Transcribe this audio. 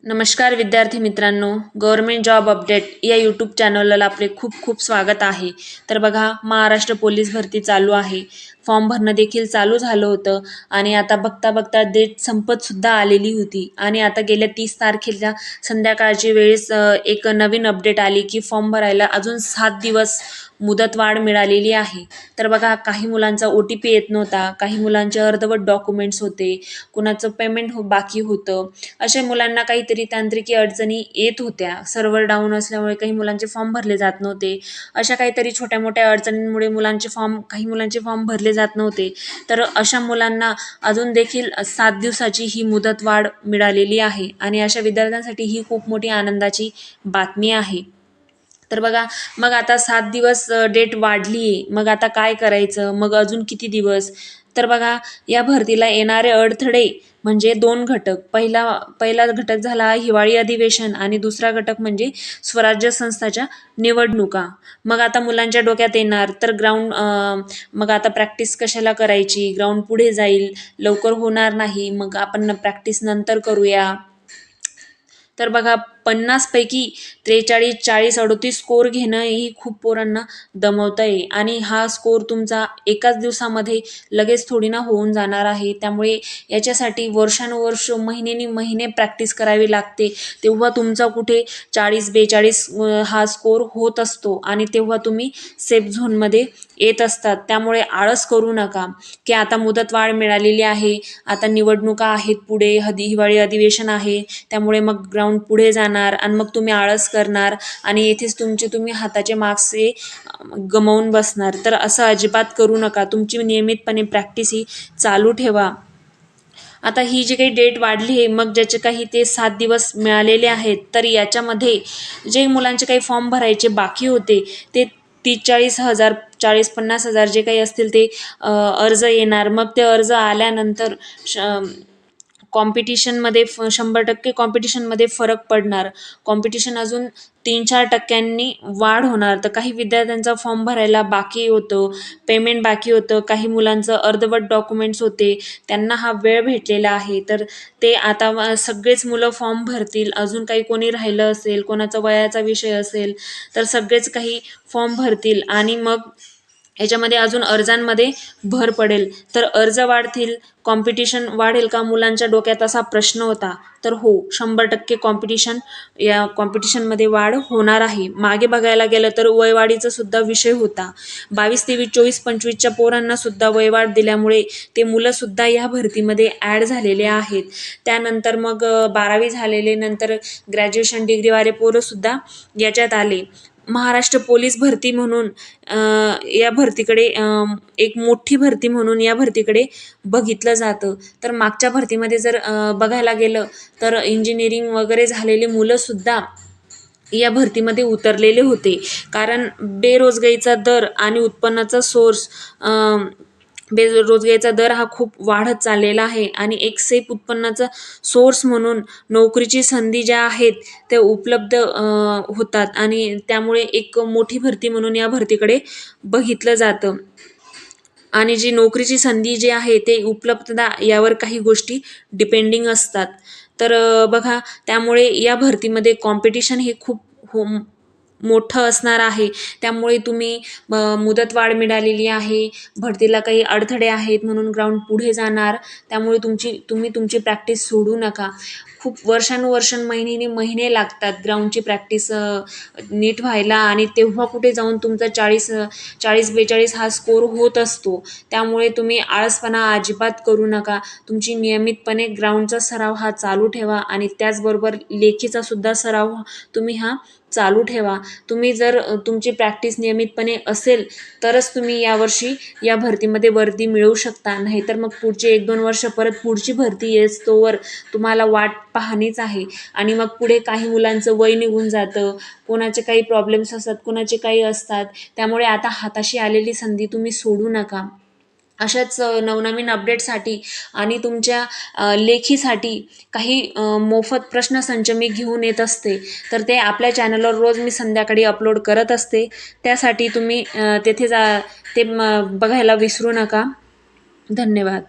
नमस्कार विद्यार्थी मित्रांनो, गव्हर्नमेंट जॉब अपडेट या यूट्यूब चॅनलला आपले खूप खूप स्वागत आहे. तर बघा, महाराष्ट्र पोलीस भरती चालू आहे. फॉर्म भरणं देखील चालू झालं होतं आणि आता बघता बघता डेट संपतसुद्धा आलेली होती आणि आता गेल्या 30 तारखेला संध्याकाळची वेळेस एक नवीन अपडेट आली की फॉर्म भरायला अजून 7 दिवस मुदतवाढ मिळालेली आहे. तर बघा, काही मुलांचा OTP येत नव्हता, काही मुलांचे अर्धवट डॉक्युमेंट्स होते, कुणाचं पेमेंट बाकी होतं. अशा मुलांना काहीतरी तांत्रिकी अडचणी येत होत्या. सर्व्हर डाऊन असल्यामुळे काही मुलांचे फॉर्म भरले जात नव्हते. अशा काहीतरी छोट्या मोठ्या अडचणींमुळे काही मुलांचे फॉर्म भरले जात नव्हते. तर अशा मुलांना अजून देखील 7 दिवसाची ही मुदतवाढ मिळालेली आहे आणि अशा विद्यार्थ्यांसाठी ही खूप मोठी आनंदाची बातमी आहे. तर बघा, मग आता 7 दिवस डेट वाढली आहे. मग आता काय करायचं? मग अजून किती दिवस? तर बघा, या भरतीला येणारे अडथळे म्हणजे 2 घटक. पहिला घटक झाला हिवाळी अधिवेशन आणि दुसरा घटक म्हणजे स्वराज्य संस्थाच्या निवडणुका. मग आता मुलांच्या डोक्यात येणार तर मग आता प्रॅक्टिस कशाला करायची? ग्राउंड पुढे जाईल, लवकर होणार नाही, मग आपण प्रॅक्टिस नंतर करूया. तर बघा, 50 पैकी 43, 40, 38 स्कोर घेणं ही खूप पोरांना दमवतं आहे आणि हा स्कोर तुमचा एकाच दिवसामध्ये लगेच थोडी ना होऊन जाणार आहे. त्यामुळे याच्यासाठी वर्षानुवर्ष, महिने प्रॅक्टिस करावी लागते. तेव्हा तुमचा कुठे 40-42 हा स्कोर होत असतो आणि तेव्हा तुम्ही सेफ झोनमध्ये येत असतात. त्यामुळे आळस करू नका की आता मुदतवाढ मिळालेली आहे, आता निवडणुका आहेत पुढे, हिवाळी अधिवेशन आहे, त्यामुळे मग ग्राउंड पुढे जाणार आणि मग तुम्ही आळस करणार आणि येथेच तुम्ही हाताचे मार्क्स गमावून बसणार. तर असं अजिबात करू नका. तुमची नियमितपणे प्रॅक्टिस ही चालू ठेवा. आता ही जी काही डेट वाढली आहे, मग ज्याचे काही ते 7 दिवस मिळालेले आहेत, तर याच्यामध्ये जे मुलांचे काही फॉर्म भरायचे बाकी होते ते 30-40 हजार, 40-50 हजार जे काही असतील ते अर्ज येणार. मग ते अर्ज आल्यानंतर कॉम्पिटिशनमध्ये 100% कॉम्पिटिशनमध्ये फरक पडणार. कॉम्पिटिशन अजून 3-4% वाढ होणार. तर काही विद्यार्थ्यांचा फॉर्म भरायला बाकी होतं, पेमेंट बाकी होतं, काही मुलांचं अर्धवट डॉक्युमेंट्स होते, त्यांना हा वेळ भेटलेला आहे. तर ते आता सगळेच मुलं फॉर्म भरतील. अजून काही कोणी राहिलं असेल, कोणाचा वयाचा विषय असेल, तर सगळेच काही फॉर्म भरतील आणि मग याच्यामध्ये अजून अर्जांमध्ये भर पडेल. तर अर्ज वाढतील, कॉम्पिटिशन वाढेल का मुलांच्या डोक्यात असा प्रश्न होता. तर हो, 100% या कॉम्पिटिशनमध्ये वाढ होणार आहे. मागे बघायला गेलं तर वयवाढीचा सुद्धा विषय होता. 22, 23, 24, 25च्या पोरांना सुद्धा वयवाढ दिल्यामुळे ते मुलंसुद्धा या भरतीमध्ये ॲड झालेले आहेत. त्यानंतर मग 12वी झालेले, नंतर ग्रॅज्युएशन डिग्रीवाले पोरंसुद्धा याच्यात आले. महाराष्ट्र पोलीस भरती म्हणून या भरतीकडे एक मोठी भरती म्हणून या भरतीकडे बघितलं जातं. तर मागच्या भरतीमध्ये जर बघायला गेलं तर इंजिनिअरिंग वगैरे झालेली मुलंसुद्धा या भरतीमध्ये उतरलेले होते. कारण बेरोजगारीचा दर आणि उत्पन्नाचा सोर्स, बेरोजगारीचा दर हा खूप वाढत चाललेला आहे आणि एक सेफ उत्पन्नाचा सोर्स म्हणून नोकरीची संधी ज्या आहेत त्या उपलब्ध होतात आणि त्यामुळे एक मोठी भरती म्हणून या भरतीकडे बघितलं जातं. आणि जी नोकरीची संधी जी आहे ते उपलब्धता यावर काही गोष्टी डिपेंडिंग असतात. तर बघा, त्यामुळे या भरतीमध्ये कॉम्पिटिशन हे खूप मोठं असणार आहे. त्यामुळे तुम्ही मुदतवाढ मिळालेली आहे, भरतीला काही अडथळे आहेत म्हणून ग्राउंड पुढे जाणार. त्यामुळे तुम्ही तुमची प्रॅक्टिस सोडू नका. खूप वर्षानुवर्ष, महिने लागतात ग्राउंडची प्रॅक्टिस नीट व्हायला आणि तेव्हा कुठे जाऊन तुमचा 40-42 हा स्कोर होत असतो. त्यामुळे तुम्ही आळसपणा अजिबात करू नका. तुमची नियमितपणे ग्राउंडचा सराव हा चालू ठेवा आणि त्याचबरोबर लेखीचा सुद्धा सराव तुम्ही हा चालू ठेवा. तुम्ही जर तुमची प्रॅक्टिस नियमितपणे असेल तरच तुम्ही यावर्षी या भरतीमध्ये वर्दी मिळवू शकता. नाहीतर मग पुढचे 1-2 वर्ष परत पुढची भरती येईस्तोवर तुम्हाला वाट पाहणीच आहे आणि मग पुढे काही मुलांचं वय निघून जातं, कोणाचे काही प्रॉब्लेम्स असतात, कोणाचे काही असतात. त्यामुळे आता हाताशी आलेली संधी तुम्ही सोडू नका. अशाच नवनवीन अपडेटसाठी आणि तुमच्या लेखीसाठी काही मोफत प्रश्नसंच मी घेऊन येत असते. तर ते आपल्या चॅनलवर रोज मी संध्याकाळी अपलोड करत असते. त्यासाठी तुम्ही तेथे बघायला विसरू नका. धन्यवाद.